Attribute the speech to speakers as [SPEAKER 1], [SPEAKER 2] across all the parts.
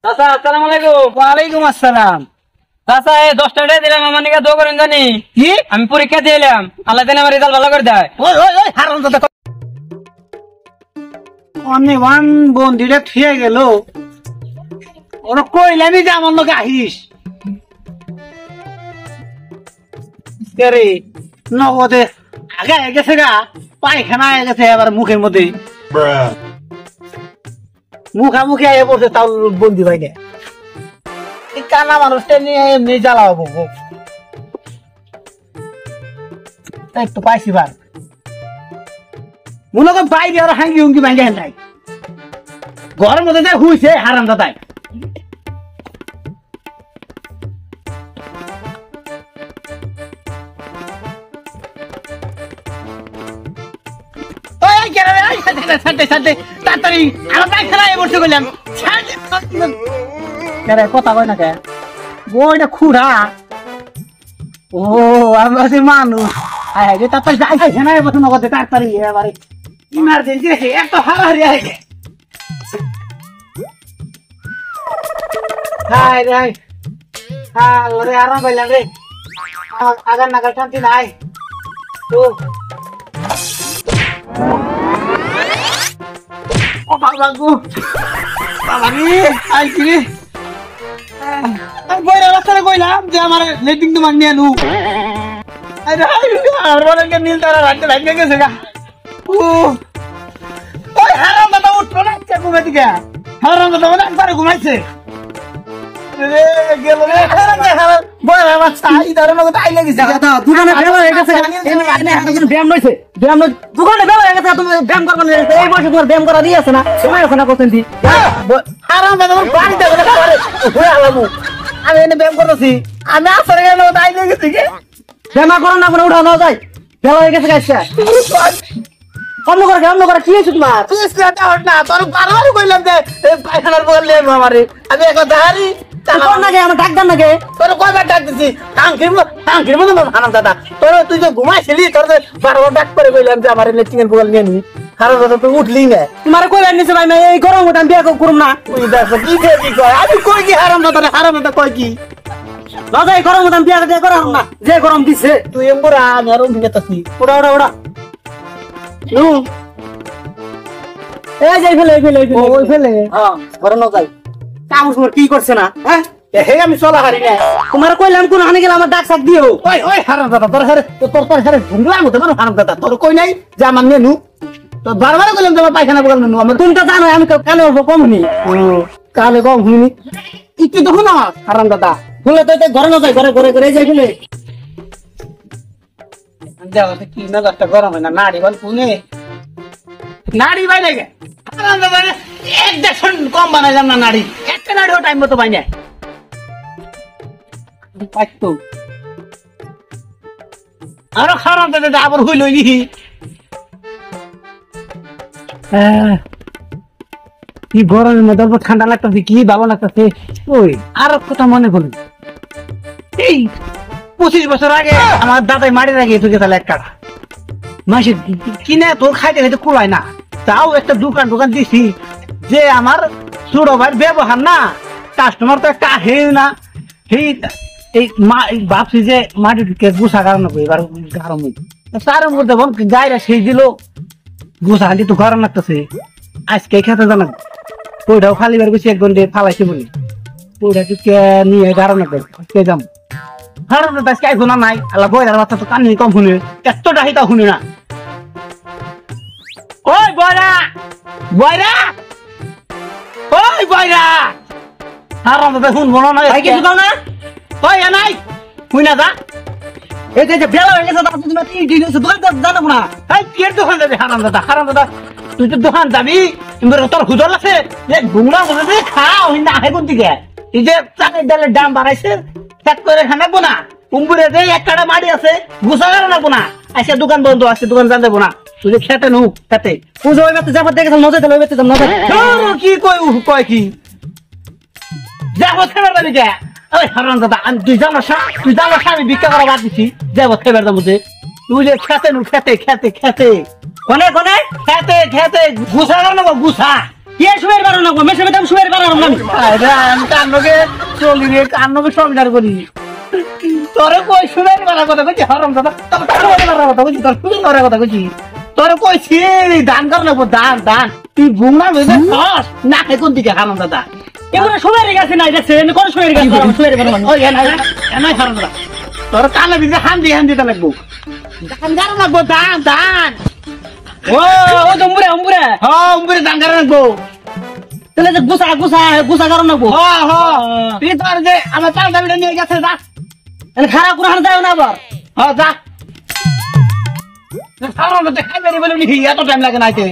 [SPEAKER 1] চাচা আসসালামু আলাইকুম।
[SPEAKER 2] ওয়ালাইকুম আসসালাম।
[SPEAKER 1] চাচা এই 10টা টাকা দিলাম, আমার নিকে দোয়া করেন জানি।
[SPEAKER 2] কি?
[SPEAKER 1] আমি পরীক্ষা দিয়ে এলাম, আল্লাহ জানে আমার রেজাল্ট ভালো করে দেয়।
[SPEAKER 2] ওই ওই ওই হারামজাদা অনেক ওয়ান বন্ধুটা থিয়ে গেল। ওরা কইলামই যে আমার লোকে আহিস রে নগদে আগে গেছে গা, পায়খানা গেছে এবার মুখের মধ্যে মুখামুখি আগে পড়ছে, তাও বন্দি ভাই না। এই কানা মানুষটা নিয়ে এমনি জ্বালাবো একটু পাইছি বার মনে কর বাইরে আর হাঙ্গি হুঙ্গি ভাঙ্গে হেন নাই ঘরের মধ্যে যে হুইছে হারাম দাদাই। তাড়াতাড়ি আমার পায়খানায় বসে গেলাম। কথা কয় না কে বইটা খুড়া। ও আমি আছি মানুষ তাড়াতাড়ি যাই পায়খানায় বসে নগদে তাড়াতাড়ি এবারে ইমার্জেন্সি আছে এত হারাহারি আছে। হাই রে হাল রে আরাম পাইলাম রে, আগার নাগাল শান্তি নাই তো। ও বাবা গো বাবা রে আইছি রে। আমি বইরা রাস্তায় কইলাম যে আমার লেটিং তো মান নিয়ে নু। আরে আর বলেন নীল তারা রাতে ভাঙে গেছে গা। ও ওই হারাম দাদা উঠলো না ঘুমে দিকে, হারাম দাদা মানে একবারে ঘুমাইছে রে গেল রে। হারাম দাদা বইরা বাচ্চা ইদারে নগদ আইলে গেছে দাদা দোকানে বেলা হয়ে গেছে। এনে হাতে ব্যায়াম নইছে, ব্যায়াম নই দোকানে বেলা হয়ে গেছে। তুমি ব্যায়াম করবে না, এই বয়সে তোমার ব্যায়াম করা দিয়েছে না, সময় আছে না কোথেন দি। হারাম দাদা বাড়ি দেখো না ঘুরে আলামু আমি এনে ব্যায়াম করতেছি। আমি আসরে গেল আইলে গেছি কে ব্যায়াম করো না, উঠা না যায় বেলা হয়ে গেছে গাইছে। অন্য করে কি হয়েছে তোমার? তুই না তোর বারবার কইলাম যে পায়খানার বললে আমারে আমি এখন দাঁড়ি নাকি আমার ডাক্তার নাকি তোর কয়বার ডাক দিছি টাঙ্কির মতো হারাম দাদা। তোর তুই যে ঘুমাইছিলি তোর বারবার ডাক করে কইলাম যে আমার চিকেন পোকাল নিয়ে নিবি। হারাম দাদা তুই উঠলি না, তোমার কইলাম নিছে ভাই এই গরম আমি বিয়ে করুম না। তুই দেখো কি কয় আমি কই কি হারাম দাদা কয় কি দাদা এই গরম আমি বিয়ে করাম না, যে গরম দিছে তুই এম করে আমি আর উঠে গেছি। ওড়া ওড়া ওড়া কি করছে না আমি চলা হারি না তোমার কইলাম কোন হানি গেলে আমার ডাক শাক দিও। ওই হারাম দাদা তোর ঘুমলাম হারাম দাদা তোর কই নাই যে আমার নেনু তো বারবার কইলাম তোমার পায়খানা বগাল নেনু আমার তুমি তো জানো আমি কালে অল্প কম শুনি কালে কম শুনি একটু তো শুনো হারাম দাদা শুনলে তো ঘরে না যাই ঘরে ঘরে ঘরে যাই শুনে কি না দশটা গরম হয় না নাড়ি বল পুনে নাড়ি বাইরে গে এক দেড়শো কম বানাইলাম না নাড়ি একটা নাড়িও টাইম মতো পাই না পাইতো আরো খারাপ দাদা আবার হইল কি গরমের মধ্যে অল্প ঠান্ডা লাগতেছে কি ভালো লাগতেছে। ওই আর কথা মনে করুন এই 25 বছর আগে আমার দাদাই মারি রাখিয়ে তুই তাহলে এক কাটা মাসে কিনে তোর খাইতে খাইতে কুলায় না, তাও একটা দোকান দিছি যে আমার ছোট ভাইয়ের ব্যবহার না কাস্টমার তো একটা আহে না। এই ভাবছি যে মাটিকে গুছা কারণ এবার গরম সারের মধ্যে গায়েরা সেই দিল গুছা হাঁটি তো গরম লাগতেছে। আজকে খেতে জানা ওইটাও খালি বার গেছি 1 ঘন্টা ফালাইছে বলে ওইটা নিয়ে গরম লাগবে কে যাম হারাম দাদা আজকে শোনা নাই আল্লাহ বইরার বাচ্চা তো কান্নি কম শুনে এতটা হিতা শুনে না। ওই বয়রা বয়রা ওই বয়রা হারাম দাদা শুনবো না কিছু দাও না ওই নাই শুই না যা এই যে বেলা হয়ে গেছে দোকান জানাবো না কে দোকান যাবি হারাম দাদা তুই তো দোকান যাবি তোর হুজর আছে যে ঘুমনা বলে খাও না আহে কোন দিকে এই যে চালের ডালের দাম বাড়াইছে ফ্যাট করে খানাবো না কুম্বুরে যে এক কাটা মাড়ি আছে গুছা করে রাখবো না আজকে দোকান বন্ধ আছে দোকান জান দেবো না তুই যে খেতে নু খেতে পুজো ওই বেতে যাবার দেখে মজা দিল ওই বেতে যাম কি কয় কি যাবো খেবার দাবি কে ওই হারাম দাদা তুই জানো আমি ভিক্ষা করা বাদ দিছি যাবো খেবার দাম তুই যে খেতে নু খেতে কোনে খেতে গুছা করে নেবো গুছা
[SPEAKER 1] কে শুয়ের বারো না মেশে বেতাম শুয়ের বারো না
[SPEAKER 2] আরে আমি কান্নকে চলি রে কান্নকে সংসার করি তোরে কই শুনাই মারা কথা কইছি হারাম দাদা তোর কানে মারা কথা কইছি তোর শুনে মারা কথা কইছি তোরে কইছি দান কর লাগবো দান দান তুই বুমনা বেজে খাস না কোন দিকে হারাম দাদা
[SPEAKER 1] এগুলো শুয়ের গেছে না দেখছে কোন শুয়ের গেছে শুয়ের বারো
[SPEAKER 2] ওই এনাই হারাম দাদা তোর কানে দিতে হান্দি হান্দিতে লাগবো দান কর লাগবো দান দান
[SPEAKER 1] ও ও দম্বুরে অম্বুরে
[SPEAKER 2] হ্যাঁ উমরে দান কর লাগবো
[SPEAKER 1] তাহলে যে গুছা গুছা গুছা কারণ না
[SPEAKER 2] হ্যাঁ হ্যাঁ তুই তোর যে আমার পাল্টা বিটা নিয়ে গেছে যা
[SPEAKER 1] তাহলে খারাপ করে যায় না আবার
[SPEAKER 2] হ্যাঁ যা সারা মধ্যে খাইবে বলে নি এত টাইম লাগে না আইতে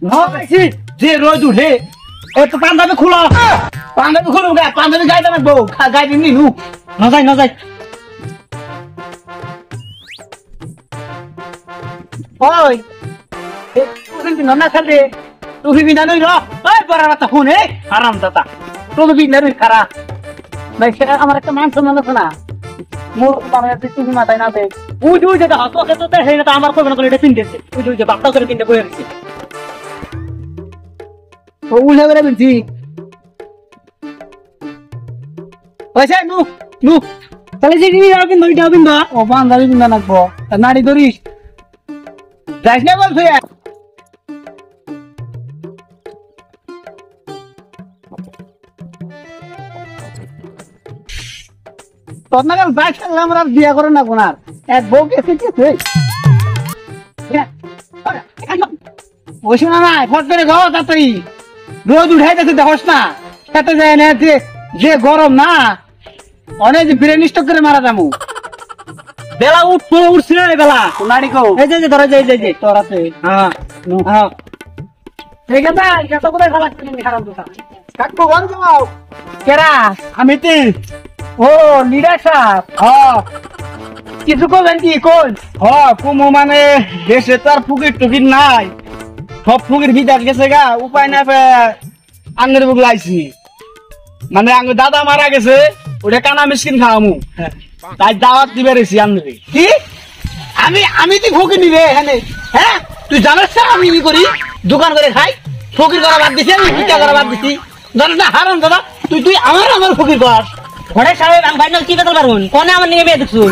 [SPEAKER 2] নইছি যে রোজ উঠে এত পাঞ্জাবি খুলো পাঞ্জাবি গাইতে লাগবো গাইতে নি নু
[SPEAKER 1] না যাই
[SPEAKER 2] ওই তুই বিনা না খাবে তুই বিনা নই র ওই বড় কথা শুন এ আরাম দাদা তুই বিনা নই খারা ভাই সেটা আমার একটা মান সম্মান আছে না মোর বাবা তুই মাথায় না দে
[SPEAKER 1] উই যে হাতো খেতে তো হেই না আমার কই না করে এটা পিনতেছে উই যে বাপটা করে পিনতে বইরে রইছে
[SPEAKER 2] ও উঠে বেড়ে বলছি পয়সা নু নু
[SPEAKER 1] তাহলে যে দিবি যাও কিন্তু ওইটাও কিন্তু
[SPEAKER 2] ও বান্ধাবি কিনা নাকবো নাড়ি ধরিস যাইস না বলছো তোর নাগাল বাইক চালালে আমরা আর বিয়া করে না কোনার এক বউ গেছে গেছে ওই শোনা নাই ফট করে গো তাড়াতাড়ি রোদ উঠাইতেছে দেখোস না খেতে যায় না যে গরম না অনেক ব্রেন স্টক করে মারা যাবো
[SPEAKER 1] বেলা উঠছিল রে বেলা
[SPEAKER 2] নাড়ি কো
[SPEAKER 1] এই যে ধরে যে
[SPEAKER 2] তোর আছে
[SPEAKER 1] হ্যাঁ
[SPEAKER 2] হ্যাঁ ঠিক আছে এটা কোথায় খারাপ করে খারাপ কথা কাকু ঘর যাও কেরা আমি তে ও লিডার সাহেব হ্যাঁ কিছু করবেন কি কোন হ্যাঁ কুমো মানে দেশে তার ফুকির টুকির নাই সব ফুকির ভিতর গেছে গা উপায় না আঙ্গের বুক লাইছি মানে আঙ্গ দাদা মারা গেছে ওটা কানা মিসকিন খাওয়ামু তাই দাওয়াত দিবে রেছি আনবে কি আমি তুই ফকির নি রে হ্যাঁ তুই জানিস না আমি কি করি দোকান করে খাই ফকির করা বাদ দিছি আমি পিঠা করা বাদ দিছি জানিস না হারাম দাদা তুই আমার ফকির কর
[SPEAKER 1] ঘরে সাহেব আমি ফাইনাল কি বেতন পারবো কোনে আমার নিয়ে মেয়ে দেখছো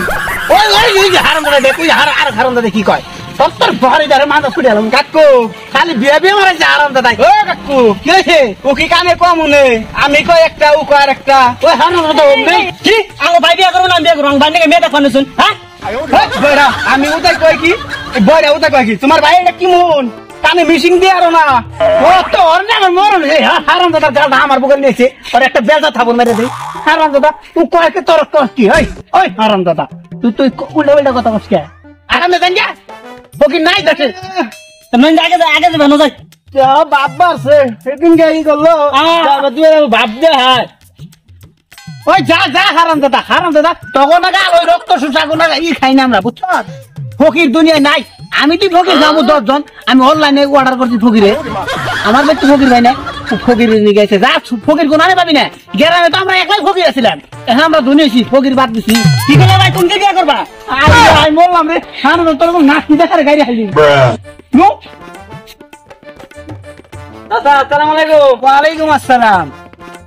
[SPEAKER 2] ওই যে হারাম দাদা তুই আর হারাম দাদা কি কয় তোর বহারি দারে মাথা ফুটে এলাম কাকু খালি বিয়ে মারাইছে হারাম দাদা ও কাকু কি হয়েছে ও কি কানে কম মনে আমি কয় একটা ও কয় একটা ওই হারাম দাদা নেই
[SPEAKER 1] কি আমার ভাই বিয়ে করবো না আমি বিয়ে করবো ভাই নিয়ে মেয়ে দেখো শুন হ্যাঁ
[SPEAKER 2] আমি ওটাই কয় কি বয়রা ওটাই কয় কি তোমার ভাই কি মন কানে মিশিং দিয়ে আরো না ও তো ওর না আমার মরণ হারাম দাদা গালটা আমার বুকে নিয়েছে ওর একটা বেলটা থাবন মেরে দিই হারাম দাদা তুই কয় কে তোর কি ওই হারাম দাদা তুই উল্টা উল্টা কথা বলছিস কে আরাম দাদা যা ফকির নাই দেখে
[SPEAKER 1] তুমি আগে যাবে না যাই
[SPEAKER 2] বাবা আছে সেদিন কি করলো
[SPEAKER 1] ভাব দে হ্যাঁ
[SPEAKER 2] ওই যা হারাম দাদা তখন না ওই রক্ত শুষা গুনা খাই না আমরা বুঝছো ফকির দুনিয়ায় নাই আমি তুই ফকির যাবো 10 জন আমি অনলাইনে অর্ডার করছি ফকিরে আমার ব্যক্তি ফকির ভাই না ফকির নিয়ে গেছে যা ফকির কোন আনে পাবি না গ্রামে তো আমরা একাই ফকির আছিলাম এখন আমরা ধুনিয়েছি ফকির বাদ দিছি
[SPEAKER 1] কি করলে ভাই তুমি বিয়ে করবা
[SPEAKER 2] আমি বললাম রে হারাম তোর নাচি দেখার গাড়ি হাইলি
[SPEAKER 1] চাচা আসসালামু আলাইকুম
[SPEAKER 2] ওয়ালাইকুম আসসালাম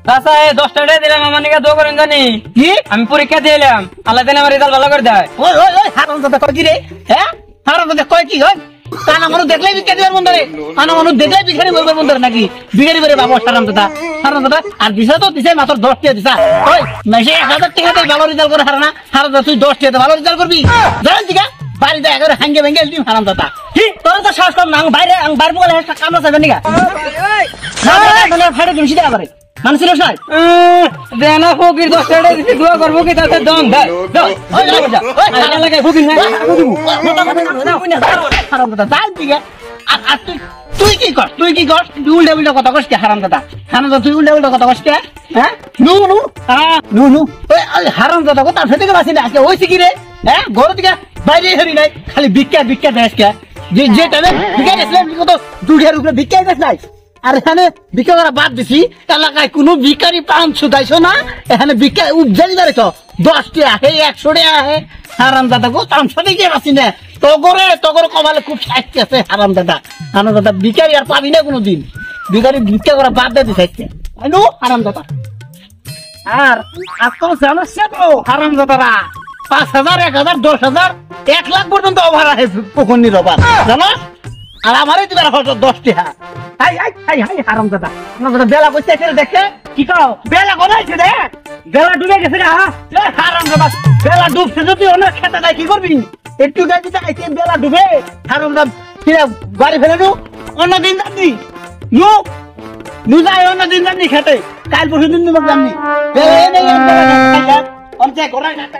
[SPEAKER 1] চাচা 10 টাকা দিলাম আমার নিকে দোয়া করেন জানি
[SPEAKER 2] কি
[SPEAKER 1] আমি পরীক্ষা দিলাম আল্লাহ জানে আমার রেজাল্ট ভালো করে দেয়
[SPEAKER 2] ওই হারাম দাদা কয় কি রে হ্যাঁ হারাম দাদা কয় কি হয় কানা মানুষ দেখলেই বিক্রি দিবার মন ধরে কানা মানুষ দেখলেই বিক্রি করবার মন ধরে নাকি বিক্রি করে বাবা হারাম দাদা আর বিষয় তো দিছে মাত্র 10 টাকা দিছা ওই মেশে 1000 টাকা দিয়ে ভালো রেজাল্ট করে হারানা হারাম দাদা তুই 10 টাকা ভালো রেজাল্ট করবি জানেন ঠিক আছে বাড়িতে একবারে হাঙ্গে ভেঙ্গে দিম হারাম দাদা
[SPEAKER 1] কি তোর তো শ্বাস কম না বাইরে বলে কাম আছে জানি গা না ফাড়ে দিন সিধা করে মানুষ ছিল নাই দেনা ফকির 10 টাকা দিছি দোয়া করব কি তাতে দম দাও ওই লাগা ওই লাগা ফকির না
[SPEAKER 2] হারাম দাদা তাই ঠিক আছে আর তুই কি কর তুই উল্টা উল্টা কথা কস কে হারাম দাদা তুই উল্টা কথা কস কে হ্যাঁ নু ওই হারাম দাদা কথা ফেটে বাসি না আজকে ওইছে কি রে হ্যাঁ ঘর থেকে বাইরে হরি নাই খালি ভিক্ষা দেশ কে যে টাইমে ভিক্ষা দেছিলাম কত দুধের উপরে ভিক্ষা দেশ নাই আর এখানে ভিক্ষা করা বাদ দিছি এলাকায় কোনো ভিক্ষারি পান ছুটাইছো না এখানে ভিক্ষা উপজালি দাঁড়িয়েছ 10 টাকা হে 100 টাকা হে হারাম দাদা গো তাম সাথে গিয়ে বাসি না তগরে কমালে খুব শাস্তি আছে হারাম দাদা ভিক্ষারি আর পাবি না কোনোদিন
[SPEAKER 1] বিকারি ভিক্ষা করা বাদ দিয়ে দিছে
[SPEAKER 2] আইনো আরাম দাদা
[SPEAKER 1] আর আজকে সমস্যা তো
[SPEAKER 2] আরাম দাদারা 5,000 1,000 10,000 1 লাখ পর্যন্ত ওভার আছে পুকুনির ওভার জানো আর আমারই দিবার হতো 10 টাকা হাই হাই হাই হাই আরাম দাদা
[SPEAKER 1] আমাদের বেলা কইতে এসে দেখে কি কও
[SPEAKER 2] বেলা কোনাইছে রে
[SPEAKER 1] বেলা ডুবে গেছে রে হ্যাঁ
[SPEAKER 2] আরাম দাদা বেলা ডুবছে যদি অনেক খেতে দেয় কি করবি একটু গাড়ি চাইছে বেলা ডুবে আরাম দাদা ফিরে বাড়ি ফেলে নু অন্যদিন যাবি নু নু যাই অন্যদিন যাবি খেতে কাল পরশু দিন যাবি বেলা এনে বেলা অঞ্চে ঘোরাই